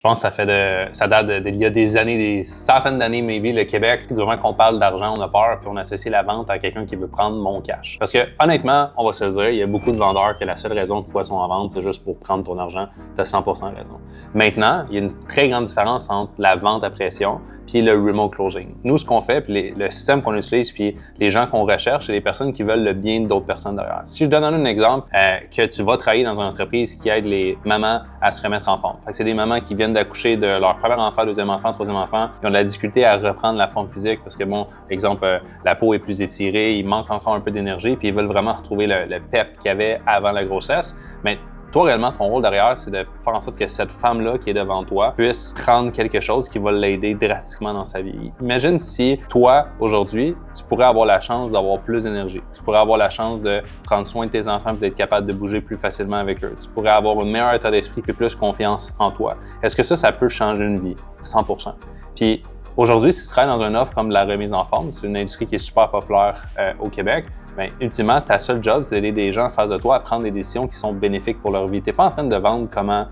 Je pense que ça date d'il y a des années, des centaines d'années, maybe, le Québec, du moment qu'on parle d'argent, on a peur, puis on associe la vente à quelqu'un qui veut prendre mon cash. Parce que, honnêtement, on va se le dire, il y a beaucoup de vendeurs que la seule raison pourquoi ils sont en vente, c'est juste pour prendre ton argent. Tu as 100% raison. Maintenant, il y a une très grande différence entre la vente à pression puis le remote closing. Nous, ce qu'on fait, puis le système qu'on utilise, puis les gens qu'on recherche, c'est les personnes qui veulent le bien d'autres personnes derrière. Si je donne un exemple, que tu vas travailler dans une entreprise qui aide les mamans à se remettre en forme. Fait que c'est des mamans qui viennent d'accoucher de leur premier enfant, deuxième enfant, troisième enfant, ils ont de la difficulté à reprendre la forme physique parce que, bon, exemple, la peau est plus étirée, il manque encore un peu d'énergie, puis ils veulent vraiment retrouver le pep qu'il y avait avant la grossesse. Mais toi, réellement, ton rôle derrière, c'est de faire en sorte que cette femme-là qui est devant toi puisse prendre quelque chose qui va l'aider drastiquement dans sa vie. Imagine si toi, aujourd'hui, tu pourrais avoir la chance d'avoir plus d'énergie. Tu pourrais avoir la chance de prendre soin de tes enfants et d'être capable de bouger plus facilement avec eux. Tu pourrais avoir un meilleur état d'esprit et plus confiance en toi. Est-ce que ça peut changer une vie? 100%. Puis aujourd'hui, si tu travailles dans une offre comme la remise en forme, c'est une industrie qui est super populaire au Québec, bien, ultimement, ta seule job, c'est d'aider des gens en face de toi à prendre des décisions qui sont bénéfiques pour leur vie. Tu n'es pas en train de vendre comment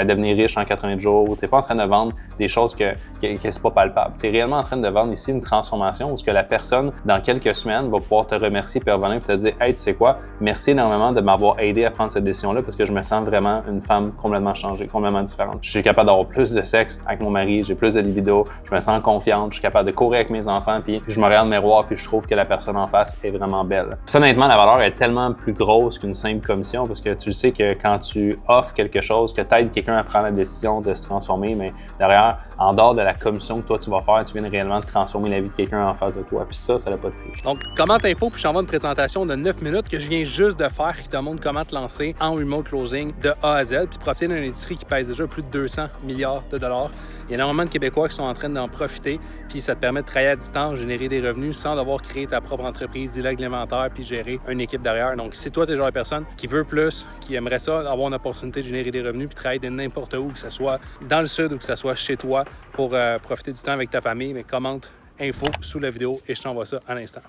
devenir riche en 80 jours, tu n'es pas en train de vendre des choses que c'est pas palpable. Tu es réellement en train de vendre ici une transformation où ce que la personne, dans quelques semaines, va pouvoir te remercier et revenir et te dire « Hey, tu sais quoi? Merci énormément de m'avoir aidé à prendre cette décision-là parce que je me sens vraiment une femme complètement changée, complètement différente. Je suis capable d'avoir plus de sexe avec mon mari, j'ai plus de libido, je me sens confiante, je suis capable de courir avec mes enfants, puis je me regarde dans le miroir puis je trouve que la personne en face est vraiment belle. » Puis honnêtement, la valeur est tellement plus grosse qu'une simple commission parce que tu le sais que quand tu offres quelque chose, que tu aides quelqu'un à prendre la décision de se transformer, mais derrière, en dehors de la commission que toi tu vas faire, tu viens réellement de transformer la vie de quelqu'un en face de toi. Puis ça n'a pas de prix. Donc, Commente Info, puis je t'envoie une présentation de 9 minutes que je viens juste de faire qui te montre comment te lancer en remote closing de A à Z, puis profiter d'une industrie qui pèse déjà plus de 200 milliards de dollars. Il y a énormément de Québécois qui sont en train d'en profiter, puis ça te permet de travailler à distance, générer des revenus sans devoir créer ta propre entreprise, délègue l'alimentaire, puis gérer une équipe derrière. Donc, si toi, tu es le genre de personne qui veut plus, qui aimerait ça, avoir une opportunité de générer des revenus, puis travailler de n'importe où, que ce soit dans le sud ou que ce soit chez toi, pour profiter du temps avec ta famille, mais commente Info sous la vidéo et je t'envoie ça à l'instant.